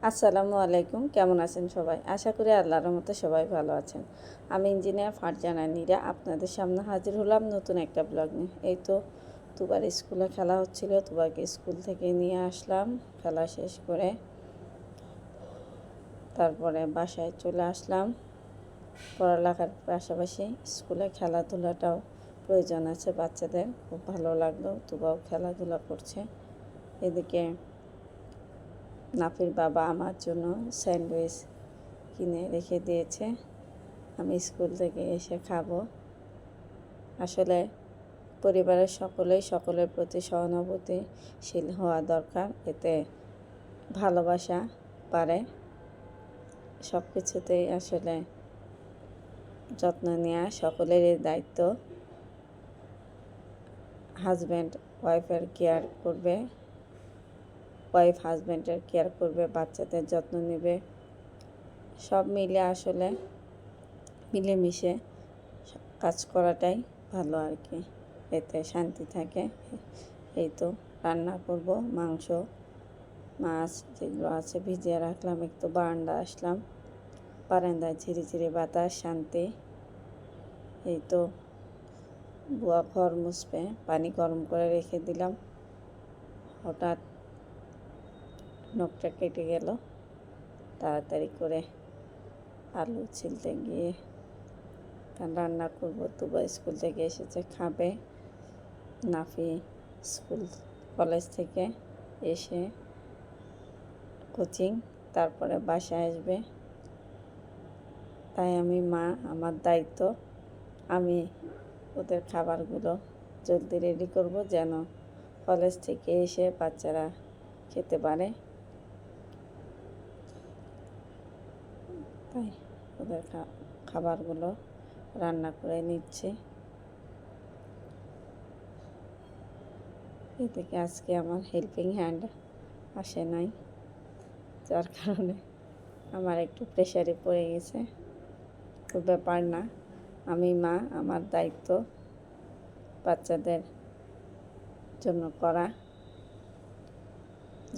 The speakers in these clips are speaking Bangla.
আসসালামু আলাইকুম। কেমন আছেন সবাই? আশা করি আল্লাহর রহমতে সবাই ভালো আছেন। আমি ইঞ্জিনিয়ার ফারজানা নীরা আপনাদের সামনে হাজির হলাম নতুন একটা ব্লগ নিয়ে। এই তো তুবার স্কুলে খেলা হচ্ছিল, তুবাকে স্কুল থেকে নিয়ে আসলাম খেলা শেষ করে। তারপরে বাসায় চলে আসলাম। পড়ালেখার পাশাপাশি স্কুলে খেলাধুলাটাও প্রয়োজন আছে বাচ্চাদের। খুব ভালো লাগলো, তুবাও খেলাধুলা করছে। এদিকে নাফির বাবা আমার জন্য স্যান্ডউইচ কিনে রেখে দিয়েছে, আমি স্কুল থেকে এসে খাবো। আসলে পরিবারের সকলের প্রতি সহানুভূতিশীল হওয়া দরকার, এতে ভালোবাসা বাড়ে। সব কিছুতেই আসলে যত্ন নেওয়া সকলেরই দায়িত্ব। হাজব্যান্ড ওয়াইফের কেয়ার করবে, ওয়াইফ হাজব্যান্ডের কেয়ার করবে, বাচ্চাদের যত্ন নেবে। সব মিলে আসলে মিলেমিশে কাজ করাটাই ভালো আর কি, এতে শান্তি থাকে। এই তো রান্না করব, মাংস মাছ যেগুলো আছে ভিজিয়ে রাখলাম। একটু বারান্দা আসলাম, বারান্দায় ঝিরিঝিরি বাতাস, শান্তি। এই তো বুয়া ঘর মুছবে, পানি গরম করে রেখে দিলাম। হঠাৎ নখটা কেটে গেল, তাড়াতাড়ি করে আলু ছিলতে গিয়ে রান্না করব। তুবা স্কুল থেকে এসেছে, খাবে। নাফি কলেজ থেকে এসে কোচিং, তারপরে বাসায় আসবে। তাই আমি মা, আমার দায়িত্ব আমি ওদের খাবারগুলো জলদি রেডি করব, যেন কলেজ থেকে এসে বাচ্চারা খেতে পারে। তাই ওদের খাবারগুলো রান্না করে নিচ্ছি। এ থেকে আজকে আমার হেল্পিং হ্যান্ড আসে নাই, যার কারণে আমার একটু প্রেশারে পড়ে গেছে। খুব ব্যাপার না, আমি মা, আমার দায়িত্ব বাচ্চাদের জন্য করা।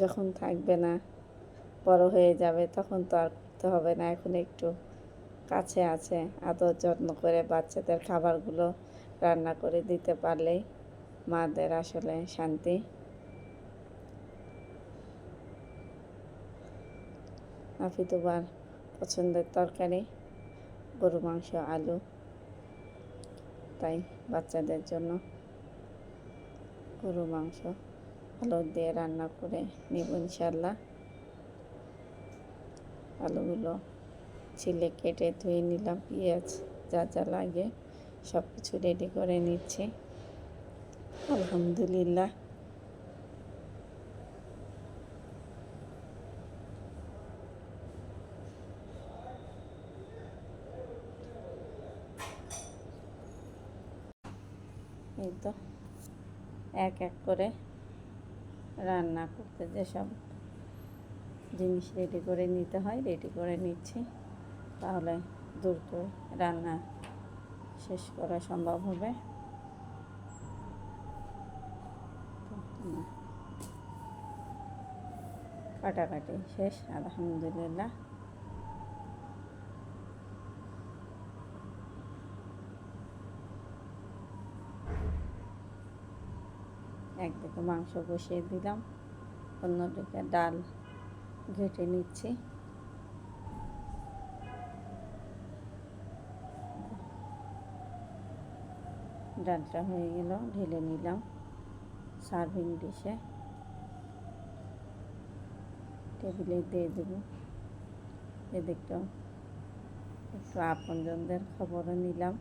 যখন থাকবে না, বড় হয়ে যাবে, তখন তো আর করতে হবে না। এখন একটু কাছে আছে, আদর যত্ন করে বাচ্চাদের খাবারগুলো রান্না করে দিতে পারলেই মাদের আসলে শান্তি। নাফি তুবার পছন্দের তরকারি গরু মাংস, আলু, তাই বাচ্চাদের জন্য গরু মাংস আলু দিয়ে রান্না করে নেব ইনশাল্লাহ। আলুগুলো ছিলে কেটে ধুয়ে নিলাম, পেঁয়াজ যা যা লাগে সব কিছু রেডি করে নিচ্ছি। আলহামদুলিল্লাহ। এই তো এক এক করে রান্না করতে যেসব জিনিস রেডি করে নিতে হয় রেডি করে নিচ্ছি, তাহলে দ্রুত রান্না শেষ করা সম্ভব হবে। কাটাকাটি শেষ আলহামদুলিল্লাহ। একদিকে মাংস বসিয়ে দিলাম, অন্যদিকে ডাল ঘেটে নিচ্ছি। ডালটা হয়ে গেল, ঢেলে নিলাম সার্ভিং ডিশে, টেবিলে দিয়ে দেবো। এদিকটাও একটু আপনজনদের খবরও নিলাম।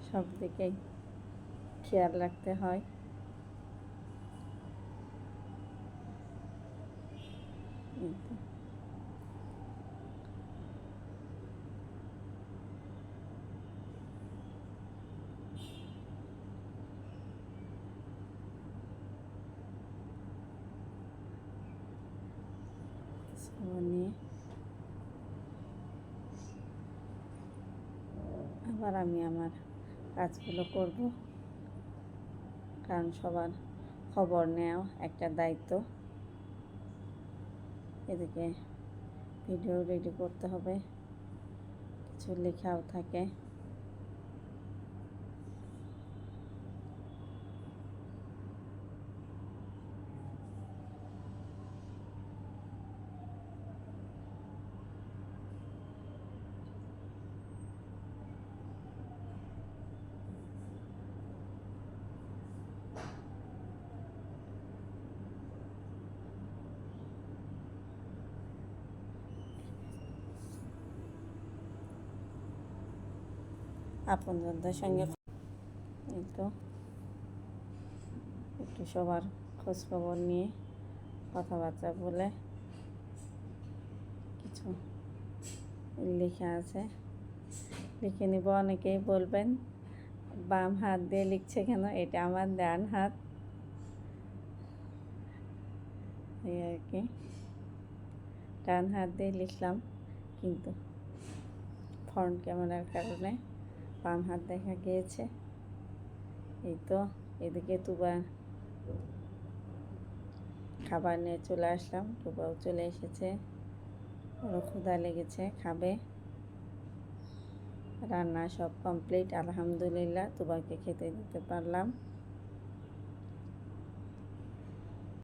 সব দিকেই খেয়াল রাখতে হয়। নিয়ে আবার আমি আমার কাজগুলো করব। কারণ সবার খবর নেওয়া একটা দায়িত্ব। এদিকে ভিডিও রেডি করতে হবে, কিছু লেখাও থাকে। আপনজনদের সঙ্গে এই তো একটু সবার খোঁজখবর নিয়ে কথাবার্তা বলে কিছু লেখা আছে, লিখে নিব। অনেকেই বলবেন বাম হাত দিয়ে লিখছে কেন, এটা আমার ডান হাত, এই আর কি। ডান হাত দিয়ে লিখলাম, কিন্তু ফ্রন্ট ক্যামেরার কারণে বাম হাত দেখা গিয়েছে। এই তো এদিকে তুবা খাবার নিয়ে চলে আসলাম, তুবাও চলে এসেছে, ওরও ক্ষুধা লেগেছে, খাবে। রান্না সব কমপ্লিট আলহামদুলিল্লাহ, তুবাকে খেতে দিতে পারলাম।